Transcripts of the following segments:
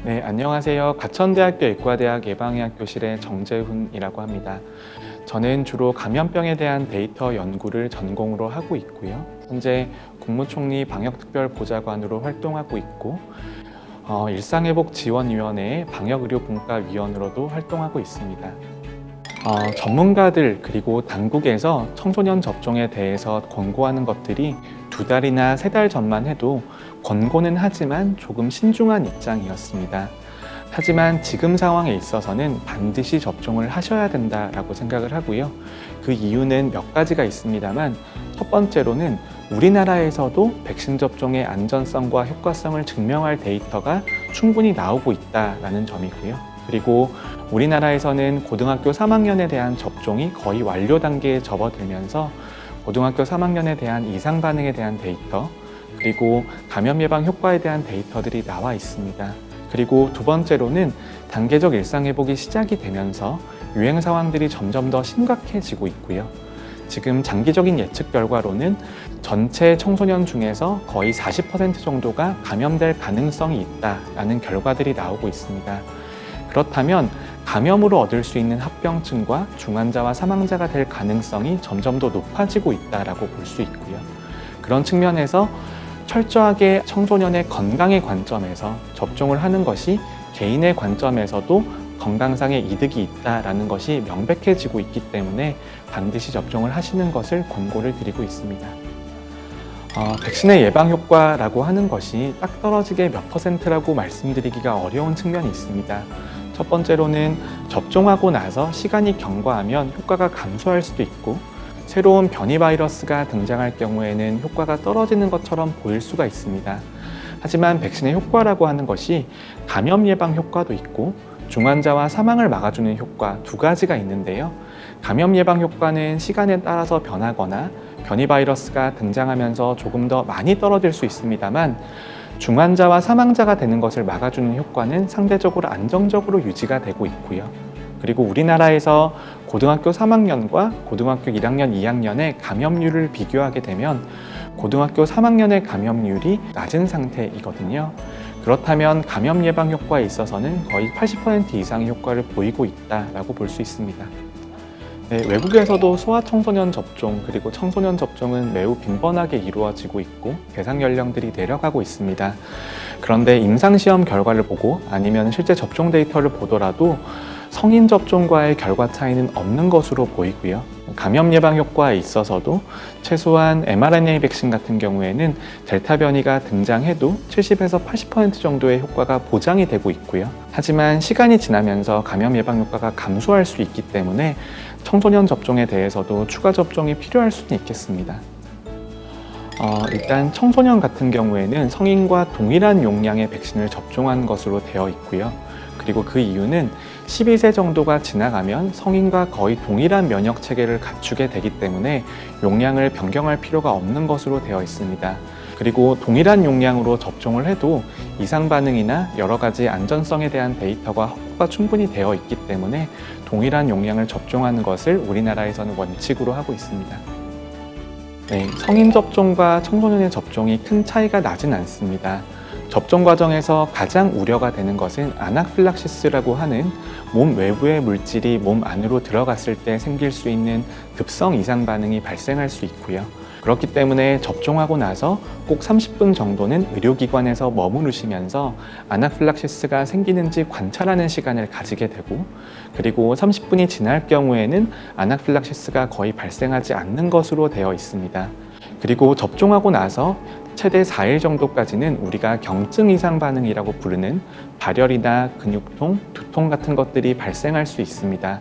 네, 안녕하세요. 가천대학교 의과대학 예방의학교실의 정재훈이라고 합니다. 저는 주로 감염병에 대한 데이터 연구를 전공으로 하고 있고요. 현재 국무총리 방역특별보좌관으로 활동하고 있고 일상회복지원위원회의 방역의료분과위원으로도 활동하고 있습니다. 전문가들 그리고 당국에서 청소년 접종에 대해서 권고하는 것들이 2달이나 3달 전만 해도 권고는 하지만 조금 신중한 입장이었습니다. 하지만 지금 상황에 있어서는 반드시 접종을 하셔야 된다라고 생각을 하고요. 그 이유는 몇 가지가 있습니다만 첫 번째로는 우리나라에서도 백신 접종의 안전성과 효과성을 증명할 데이터가 충분히 나오고 있다는 점이고요. 그리고 우리나라에서는 고등학교 3학년에 대한 접종이 거의 완료 단계에 접어들면서 고등학교 3학년에 대한 이상 반응에 대한 데이터, 그리고 감염 예방 효과에 대한 데이터들이 나와 있습니다. 그리고 두 번째로는 단계적 일상회복이 시작이 되면서 유행 상황들이 점점 더 심각해지고 있고요. 지금 장기적인 예측 결과로는 전체 청소년 중에서 거의 40% 정도가 감염될 가능성이 있다라는 결과들이 나오고 있습니다. 그렇다면 감염으로 얻을 수 있는 합병증과 중환자와 사망자가 될 가능성이 점점 더 높아지고 있다라고 볼 수 있고요. 그런 측면에서 철저하게 청소년의 건강의 관점에서 접종을 하는 것이 개인의 관점에서도 건강상의 이득이 있다라는 것이 명백해지고 있기 때문에 반드시 접종을 하시는 것을 권고를 드리고 있습니다. 백신의 예방 효과라고 하는 것이 딱 떨어지게 몇 %라고 말씀드리기가 어려운 측면이 있습니다. 첫 번째로는 접종하고 나서 시간이 경과하면 효과가 감소할 수도 있고, 새로운 변이 바이러스가 등장할 경우에는 효과가 떨어지는 것처럼 보일 수가 있습니다. 하지만 백신의 효과라고 하는 것이 감염 예방 효과도 있고 중환자와 사망을 막아주는 효과 2가지가 있는데요. 감염 예방 효과는 시간에 따라서 변하거나 변이 바이러스가 등장하면서 조금 더 많이 떨어질 수 있습니다만, 중환자와 사망자가 되는 것을 막아주는 효과는 상대적으로 안정적으로 유지가 되고 있고요. 그리고 우리나라에서 고등학교 3학년과 고등학교 1학년, 2학년의 감염률을 비교하게 되면 고등학교 3학년의 감염률이 낮은 상태이거든요. 그렇다면 감염 예방 효과에 있어서는 거의 80% 이상의 효과를 보이고 있다라고 볼 수 있습니다. 네, 외국에서도 소아청소년 접종 그리고 청소년 접종은 매우 빈번하게 이루어지고 있고 대상 연령들이 내려가고 있습니다. 그런데 임상시험 결과를 보고 아니면 실제 접종 데이터를 보더라도 성인 접종과의 결과 차이는 없는 것으로 보이고요. 감염 예방 효과에 있어서도 최소한 mRNA 백신 같은 경우에는 델타 변이가 등장해도 70에서 80% 정도의 효과가 보장이 되고 있고요. 하지만 시간이 지나면서 감염 예방 효과가 감소할 수 있기 때문에 청소년 접종에 대해서도 추가 접종이 필요할 수는 있겠습니다. 일단 청소년 같은 경우에는 성인과 동일한 용량의 백신을 접종한 것으로 되어 있고요. 그리고 그 이유는 12세 정도가 지나가면 성인과 거의 동일한 면역 체계를 갖추게 되기 때문에 용량을 변경할 필요가 없는 것으로 되어 있습니다. 그리고 동일한 용량으로 접종을 해도 이상 반응이나 여러 가지 안전성에 대한 데이터가 확보가 충분히 되어 있기 때문에 동일한 용량을 접종하는 것을 우리나라에서는 원칙으로 하고 있습니다. 네, 성인 접종과 청소년의 접종이 큰 차이가 나진 않습니다. 접종 과정에서 가장 우려가 되는 것은 아나필락시스라고 하는 몸 외부의 물질이 몸 안으로 들어갔을 때 생길 수 있는 급성 이상 반응이 발생할 수 있고요. 그렇기 때문에 접종하고 나서 꼭 30분 정도는 의료기관에서 머무르시면서 아나필락시스가 생기는지 관찰하는 시간을 가지게 되고, 그리고 30분이 지날 경우에는 아나필락시스가 거의 발생하지 않는 것으로 되어 있습니다. 그리고 접종하고 나서 최대 4일 정도까지는 우리가 경증 이상 반응이라고 부르는 발열이나 근육통, 두통 같은 것들이 발생할 수 있습니다.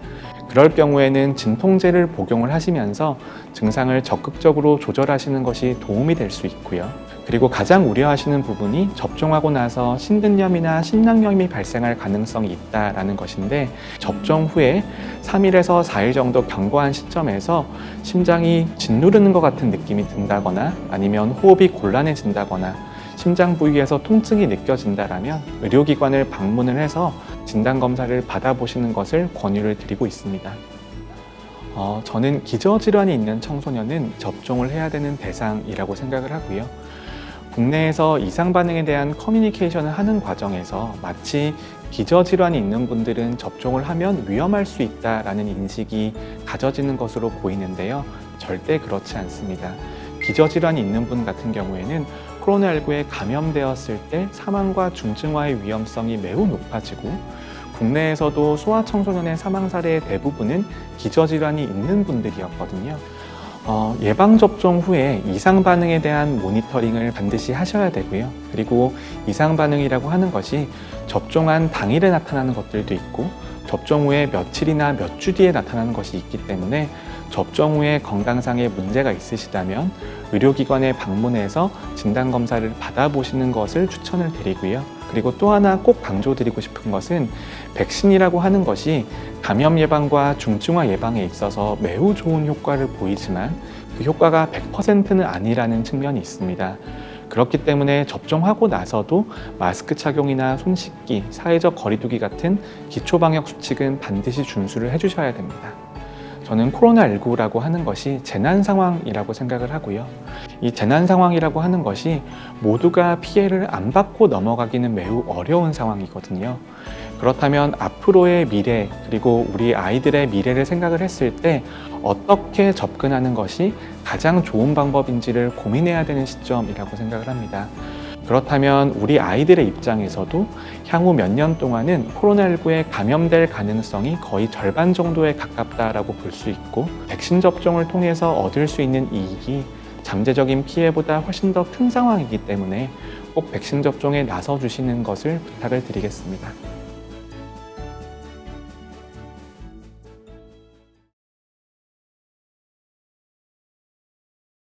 그럴 경우에는 진통제를 복용을 하시면서 증상을 적극적으로 조절하시는 것이 도움이 될 수 있고요. 그리고 가장 우려하시는 부분이 접종하고 나서 신근염이나 신낭염이 발생할 가능성이 있다는 것인데, 접종 후에 3일에서 4일 정도 경과한 시점에서 심장이 짓누르는 것 같은 느낌이 든다거나 아니면 호흡이 곤란해진다거나 심장 부위에서 통증이 느껴진다면 의료기관을 방문을 해서 진단검사를 받아보시는 것을 권유를 드리고 있습니다. 저는 기저질환이 있는 청소년은 접종을 해야 되는 대상이라고 생각을 하고요. 국내에서 이상 반응에 대한 커뮤니케이션을 하는 과정에서 마치 기저질환이 있는 분들은 접종을 하면 위험할 수 있다라는 인식이 가져지는 것으로 보이는데요. 절대 그렇지 않습니다. 기저질환이 있는 분 같은 경우에는 코로나19에 감염되었을 때 사망과 중증화의 위험성이 매우 높아지고, 국내에서도 소아청소년의 사망 사례의 대부분은 기저질환이 있는 분들이었거든요. 예방접종 후에 이상 반응에 대한 모니터링을 반드시 하셔야 되고요. 그리고 이상 반응이라고 하는 것이 접종한 당일에 나타나는 것들도 있고 접종 후에 며칠이나 몇 주 뒤에 나타나는 것이 있기 때문에 접종 후에 건강상의 문제가 있으시다면 의료기관에 방문해서 진단검사를 받아보시는 것을 추천을 드리고요. 그리고 또 하나 꼭 강조드리고 싶은 것은 백신이라고 하는 것이 감염 예방과 중증화 예방에 있어서 매우 좋은 효과를 보이지만 그 효과가 100%는 아니라는 측면이 있습니다. 그렇기 때문에 접종하고 나서도 마스크 착용이나 손 씻기, 사회적 거리두기 같은 기초방역 수칙은 반드시 준수를 해주셔야 됩니다. 저는 코로나19라고 하는 것이 재난 상황이라고 생각을 하고요. 이 재난 상황이라고 하는 것이 모두가 피해를 안 받고 넘어가기는 매우 어려운 상황이거든요. 그렇다면 앞으로의 미래, 그리고 우리 아이들의 미래를 생각을 했을 때 어떻게 접근하는 것이 가장 좋은 방법인지를 고민해야 되는 시점이라고 생각을 합니다. 그렇다면 우리 아이들의 입장에서도 향후 몇 년 동안은 코로나19에 감염될 가능성이 거의 절반 정도에 가깝다라고 볼 수 있고, 백신 접종을 통해서 얻을 수 있는 이익이 잠재적인 피해보다 훨씬 더 큰 상황이기 때문에 꼭 백신 접종에 나서 주시는 것을 부탁을 드리겠습니다.